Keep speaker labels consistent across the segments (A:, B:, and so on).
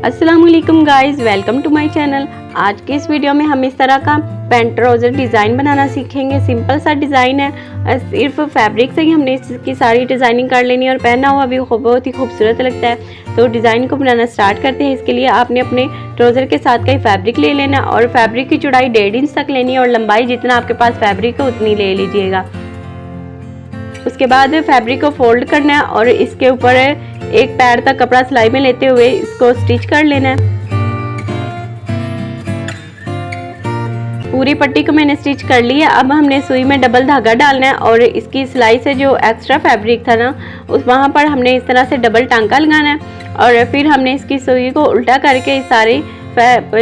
A: अस्सलामुअलैकुम guys, welcome to my channel. आज के इस वीडियो में हम इस तरह का पैंट ट्राउज़र डिज़ाइन बनाना सीखेंगे। सिंपल सा डिज़ाइन है, सिर्फ फैब्रिक से ही हमने इसकी सारी डिज़ाइनिंग कर लेनी है और पहना हुआ भी बहुत ही खूबसूरत लगता है। तो डिज़ाइन को बनाना स्टार्ट करते हैं। इसके लिए आपने अपने ट्राउज़र के साथ का ही फैब्रिक ले लेना और फैब्रिक की चौड़ाई 1.5 इंच तक लेनी है और लंबाई जितना आपके पास फैब्रिक है उतनी ले लीजिएगा। उसके बाद फैब्रिक को फोल्ड करना है और इसके ऊपर एक पैर तक कपड़ा सिलाई में लेते हुए इसको स्टिच कर लेना है। पूरी पट्टी को मैंने स्टिच कर लिया। अब हमने सुई में डबल धागा डालना है और इसकी सिलाई से जो एक्स्ट्रा फैब्रिक था ना वहाँ पर हमने इस तरह से डबल टांका लगाना है और फिर हमने इसकी सुई को उल्टा करके सारी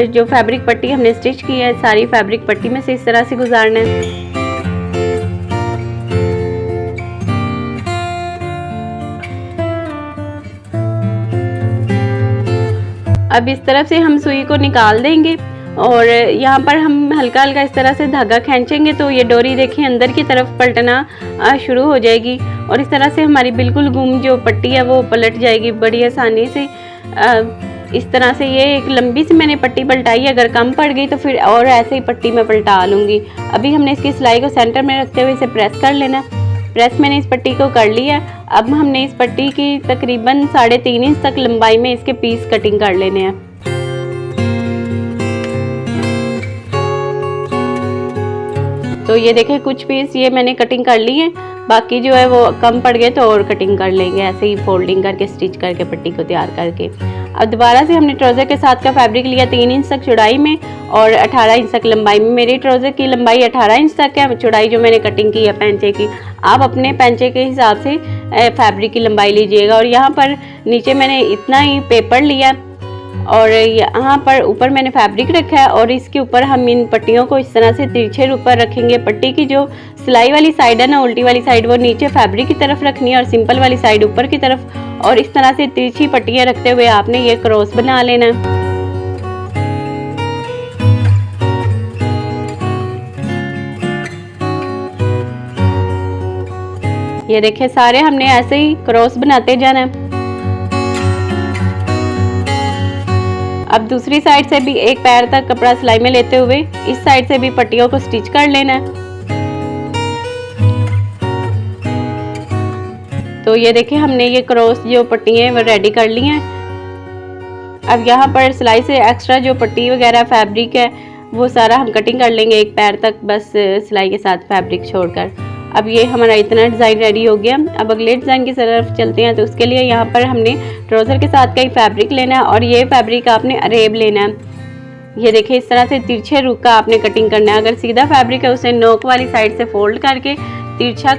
A: जो फैब्रिक पट्टी हमने स्टिच की है सारी फैब्रिक पट्टी में से इस तरह से गुजारना है। अब इस तरफ से हम सुई को निकाल देंगे और यहाँ पर हम हल्का हल्का इस तरह से धागा खींचेंगे तो ये डोरी देखिए अंदर की तरफ पलटना शुरू हो जाएगी और इस तरह से हमारी बिल्कुल गुम जो पट्टी है वो पलट जाएगी बड़ी आसानी से। इस तरह से ये एक लंबी सी मैंने पट्टी पलटाई, अगर कम पड़ गई तो फिर और ऐसे ही पट्टी में पलटा लूँगी। अभी हमने इसकी सिलाई को सेंटर में रखते हुए इसे प्रेस कर लेना। प्रेस मैंने इस पट्टी को कर लिया। अब हमने इस पट्टी की तकरीबन 3.5 इंच तक लंबाई में इसके पीस कटिंग कर लेने हैं। तो ये देखें कुछ पीस ये मैंने कटिंग कर ली है, बाकी जो है वो कम पड़ गए तो और कटिंग कर लेंगे, ऐसे ही फोल्डिंग करके स्टिच करके पट्टी को तैयार करके। अब दोबारा से हमने ट्राउज़र के साथ का फैब्रिक लिया 3 इंच तक चौड़ाई में और 18 इंच तक लंबाई में। मेरी ट्राउज़र की लंबाई 18 इंच तक है, चौड़ाई जो मैंने कटिंग की है पैंचे की। आप अपने पैंचे के हिसाब से फैब्रिक की लंबाई लीजिएगा। और यहाँ पर नीचे मैंने इतना ही पेपर लिया और यहाँ पर ऊपर मैंने फैब्रिक रखा है और इसके ऊपर हम इन पट्टियों को इस तरह से तिरछे रूप पर रखेंगे। पट्टी की जो सिलाई वाली साइड है ना, उल्टी वाली साइड, वो नीचे फैब्रिक की तरफ रखनी है और सिंपल वाली साइड ऊपर की तरफ। और इस तरह से तिरछी पट्टियाँ रखते हुए आपने ये क्रॉस बना लेना है। ये देखें सारे हमने ऐसे ही क्रॉस बनाते जाना है। अब दूसरी साइड से भी एक पैर तक कपड़ा सिलाई में लेते हुए इस साइड से भी पट्टियों को स्टिच कर लेना है। तो ये देखें हमने ये क्रॉस जो पट्टियाँ वो रेडी कर ली हैं। अब यहाँ पर सिलाई से एक्स्ट्रा जो पट्टी वगैरह फैब्रिक है वो सारा हम कटिंग कर लेंगे एक पैर तक, बस सिलाई के साथ फैब्रिक छोड़कर। अब ये हमारा इतना डिज़ाइन रेडी हो गया। अब अगले डिज़ाइन की तरफ चलते हैं। तो उसके लिए यहाँ पर हमने ट्राउज़र के साथ का ही फैब्रिक लेना है और ये फैब्रिक आपने अरेब लेना है। ये देखिए इस तरह से तिरछे रुख का आपने कटिंग करना है। अगर सीधा फैब्रिक है उसे नोक वाली साइड से फोल्ड करके तिरछा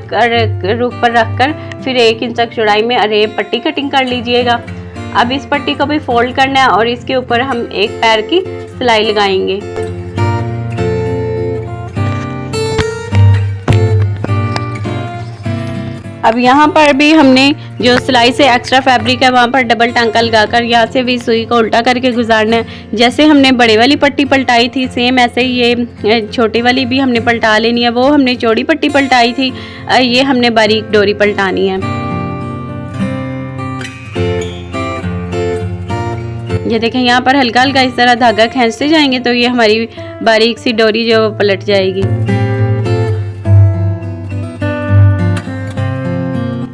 A: रुख पर रखकर फिर 1 इंच तक चौड़ाई में अरेब पट्टी कटिंग कर लीजिएगा। अब इस पट्टी को भी फोल्ड करना है और इसके ऊपर हम एक पैर की सिलाई लगाएंगे। अब यहाँ पर भी हमने जो सिलाई से एक्स्ट्रा फैब्रिक है वहाँ पर डबल टांका लगाकर यहाँ से भी सुई को उल्टा करके गुजारना है। जैसे हमने बड़े वाली पट्टी पलटाई थी सेम ऐसे ही ये छोटी वाली भी हमने पलटा लेनी है। वो हमने चौड़ी पट्टी पलटाई थी, ये हमने बारीक डोरी पलटानी है। ये देखें यहाँ पर हल्का हल्का इस तरह धागा खींचते जाएंगे तो ये हमारी बारीक सी डोरी जो पलट जाएगी।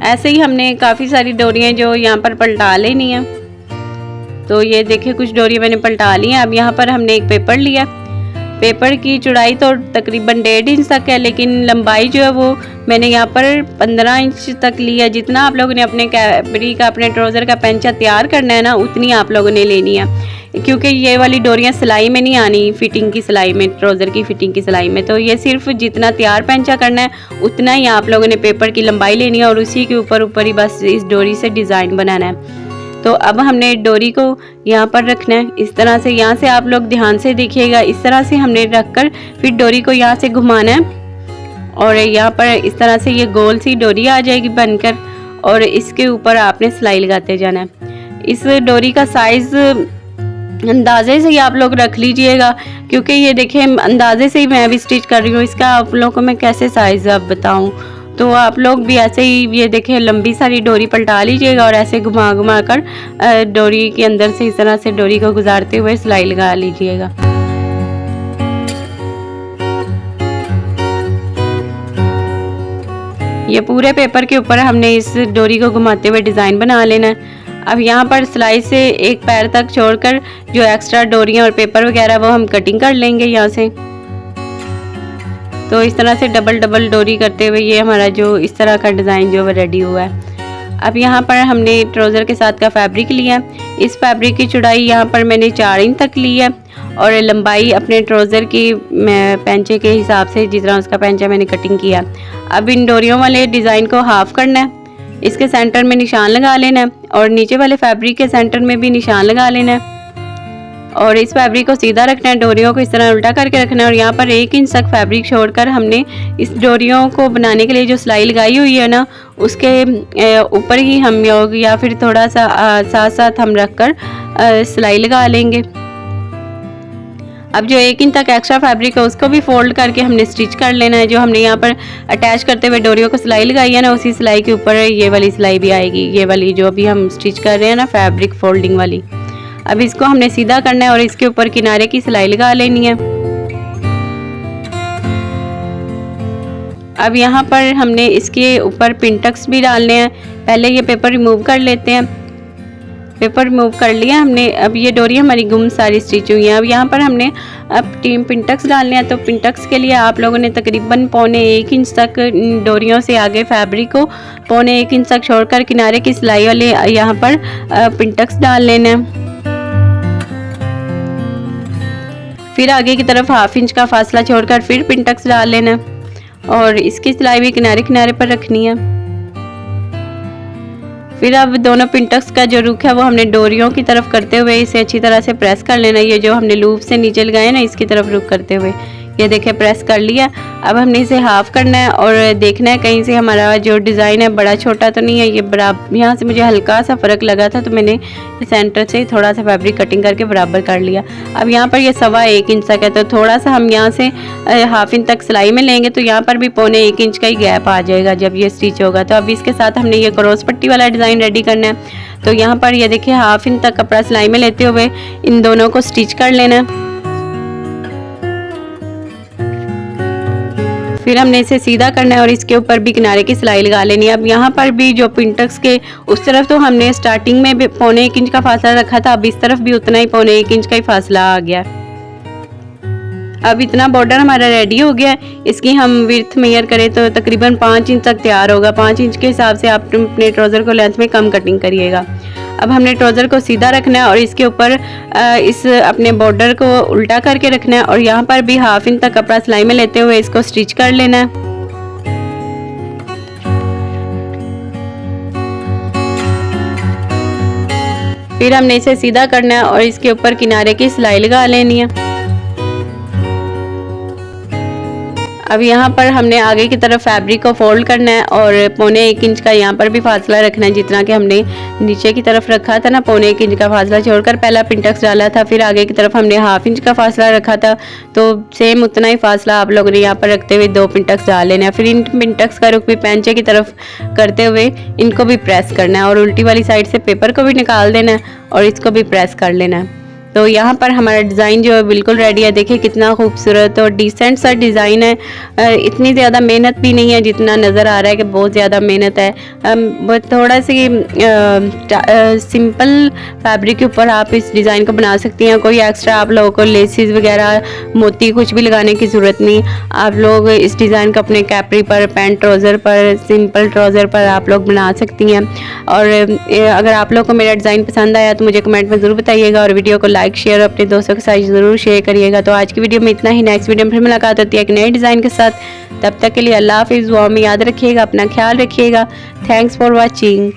A: ऐसे ही हमने काफ़ी सारी डोरियाँ जो यहाँ पर पलटा लेनी है। तो ये देखिए कुछ डोरियाँ मैंने पलटा ली हैं। अब यहाँ पर हमने एक पेपर लिया। पेपर की चौड़ाई तो तकरीबन 1.5 इंच तक है, लेकिन लंबाई जो है वो मैंने यहाँ पर 15 इंच तक ली है। जितना आप लोगों ने अपने कैपरी का अपने ट्राउज़र का पैंचा तैयार करना है ना उतनी आप लोगों ने लेनी है, क्योंकि ये वाली डोरियाँ सिलाई में नहीं आनी, फिटिंग की सिलाई में, ट्राउज़र की फिटिंग की सिलाई में। तो ये सिर्फ जितना तैयार पैंचा करना है उतना ही आप लोगों ने पेपर की लंबाई लेनी है और उसी के ऊपर ही बस इस डोरी से डिज़ाइन बनाना है। तो अब हमने डोरी को यहाँ पर रखना है इस तरह से। यहाँ से आप लोग ध्यान से देखिएगा, इस तरह से हमने रखकर फिर डोरी को यहाँ से घुमाना है और यहाँ पर इस तरह से ये गोल सी डोरी आ जाएगी बनकर और इसके ऊपर आपने सिलाई लगाते जाना है। इस डोरी का साइज़ अंदाजे से ही आप लोग रख लीजिएगा, क्योंकि ये देखें अंदाजे से ही मैं भी स्टिच कर रही हूँ, इसका आप लोगों को मैं कैसे साइज़ अब बताऊँ। तो आप लोग भी ऐसे ही ये देखें लंबी सारी डोरी पलटा लीजिएगा और ऐसे घुमा घुमा कर डोरी के अंदर से इस तरह से डोरी को गुजारते हुए सिलाई लगा लीजिएगा। ये पूरे पेपर के ऊपर हमने इस डोरी को घुमाते हुए डिज़ाइन बना लेना है। अब यहाँ पर सिलाई से एक पैर तक छोड़कर जो एक्स्ट्रा डोरियाँ और पेपर वगैरह वो हम कटिंग कर लेंगे यहाँ से। तो इस तरह से डबल डबल डोरी करते हुए ये हमारा जो इस तरह का डिज़ाइन जो वो रेडी हुआ है। अब यहाँ पर हमने ट्राउज़र के साथ का फैब्रिक लिया है। इस फैब्रिक की चौड़ाई यहाँ पर मैंने 4 इंच तक ली है और लंबाई अपने ट्राउज़र की पैंचे के हिसाब से जिस तरह उसका पैंचा मैंने कटिंग किया। अब इन डोरियों वाले डिज़ाइन को हाफ़ करना है, इसके सेंटर में निशान लगा लेना है और नीचे वाले फैब्रिक के सेंटर में भी निशान लगा लेना है और इस फैब्रिक को सीधा रखना है, डोरियों को इस तरह उल्टा करके रखना है और यहाँ पर 1 इंच तक फैब्रिक छोड़कर हमने इस डोरियों को बनाने के लिए जो सिलाई लगाई हुई है ना उसके ऊपर ही हम या फिर थोड़ा सा साथ साथ हम रख कर सिलाई लगा लेंगे। अब जो 1 इंच तक एक्स्ट्रा फैब्रिक है उसको भी फोल्ड करके हमने स्टिच कर लेना है। जो हमने यहाँ पर अटैच करते हुए डोरियों को सिलाई लगाई है ना उसी सिलाई के ऊपर ये वाली सिलाई भी आएगी, ये वाली जो अभी हम स्टिच कर रहे हैं ना फैब्रिक फोल्डिंग वाली। अब इसको हमने सीधा करना है और इसके ऊपर किनारे की सिलाई लगा लेनी है। अब यहाँ पर हमने इसके ऊपर पिनटक्स भी डालने हैं। पहले ये पेपर रिमूव कर लेते हैं। पेपर रिमूव कर लिया हमने। अब ये डोरी हमारी गुम सारी स्टिच हुई हैं। अब यहाँ पर हमने अब पिनटक्स डालने हैं। तो पिनटक्स के लिए आप लोगों ने तकरीबन 1.25 इंच तक डोरियों से आगे फैब्रिक को 1.25 इंच तक छोड़कर किनारे की सिलाई वाले यहाँ पर पिनटक्स डाल लेना है। फिर आगे की तरफ 1/2 इंच का फासला छोड़कर फिर पिनटक्स डाल लेना है और इसकी सिलाई भी किनारे किनारे पर रखनी है। फिर अब दोनों पिनटक्स का जो रुख है वो हमने डोरियों की तरफ करते हुए इसे अच्छी तरह से प्रेस कर लेना। ये जो हमने लूप से नीचे लगाए ना इसकी तरफ रुख करते हुए ये देखें प्रेस कर लिया। अब हमने इसे हाफ करना है और देखना है कहीं से हमारा जो डिज़ाइन है बड़ा छोटा तो नहीं है। ये बराबर यहाँ से मुझे हल्का सा फ़र्क लगा था तो मैंने सेंटर से थोड़ा सा फैब्रिक कटिंग करके बराबर कर लिया। अब यहाँ पर ये 1.25 इंच तक है तो थोड़ा सा हम यहाँ से 1/2 इंच तक सिलाई में लेंगे तो यहाँ पर भी 1.25 इंच का ही गैप आ जाएगा जब ये स्टिच होगा। तो अब इसके साथ हमने ये क्रॉस पट्टी वाला डिज़ाइन रेडी करना है। तो यहाँ पर ये देखिए 1/2 इंच तक कपड़ा सिलाई में लेते हुए इन दोनों को स्टिच कर लेना है। फिर हमने इसे सीधा करना है और इसके ऊपर भी किनारे की सिलाई लगा लेनी है। अब यहाँ पर भी जो पिनटक्स के उस तरफ तो हमने स्टार्टिंग में भी 1.25 इंच का फासला रखा था, अब इस तरफ भी उतना ही 1.25 इंच का ही फासला आ गया। अब इतना बॉर्डर हमारा रेडी हो गया। इसकी हम विड्थ मेजर करें तो तकरीबन 5 इंच तक तैयार होगा। 5 इंच के हिसाब से आप अपने ट्राउज़र को लेंथ में कम कटिंग करिएगा। अब हमने ट्राउज़र को सीधा रखना है और इसके ऊपर इस अपने बॉर्डर को उल्टा करके रखना है और यहाँ पर भी 1/2 इंच तक कपड़ा सिलाई में लेते हुए इसको स्टिच कर लेना है। फिर हमने इसे सीधा करना है और इसके ऊपर किनारे की सिलाई लगा लेनी है। अब यहाँ पर हमने आगे की तरफ फैब्रिक को फोल्ड करना है और 1.25 इंच का यहाँ पर भी फासला रखना है जितना कि हमने नीचे की तरफ रखा था ना। 1.25 इंच का फासला छोड़कर पहला पिनटक्स डाला था, फिर आगे की तरफ हमने 1/2 इंच का फासला रखा था तो सेम उतना ही फासला आप लोगों ने यहाँ पर रखते हुए 2 पिनटक्स डाल लेना है। फिर इन पिनटक्स का रुख भी पैंचे की तरफ करते हुए इनको भी प्रेस करना है और उल्टी वाली साइड से पेपर को भी निकाल देना है और इसको भी प्रेस कर लेना है। तो यहाँ पर हमारा डिज़ाइन जो है बिल्कुल रेडी है। देखिए कितना खूबसूरत और डिसेंट सा डिज़ाइन है। इतनी ज़्यादा मेहनत भी नहीं है जितना नज़र आ रहा है कि बहुत ज़्यादा मेहनत है। थोड़ा सी सिंपल फैब्रिक के ऊपर आप इस डिज़ाइन को बना सकती हैं। कोई एक्स्ट्रा आप लोगों को लेसिस वगैरह मोती कुछ भी लगाने की ज़रूरत नहीं। आप लोग इस डिज़ाइन को अपने कैपरी पर, पैंट ट्राउज़र पर, सिंपल ट्राउज़र पर आप लोग बना सकती हैं। और अगर आप लोग को मेरा डिज़ाइन पसंद आया तो मुझे कमेंट में ज़रूर बताइएगा और वीडियो को लाइक शेयर अपने दोस्तों के साथ ज़रूर शेयर करिएगा। तो आज की वीडियो में इतना ही। नेक्स्ट वीडियो में फिर मुलाकात होती है एक नए डिज़ाइन के साथ। तब तक के लिए अल्लाह हाफिज़। दुआ में याद रखिएगा, अपना ख्याल रखिएगा। Thanks for watching.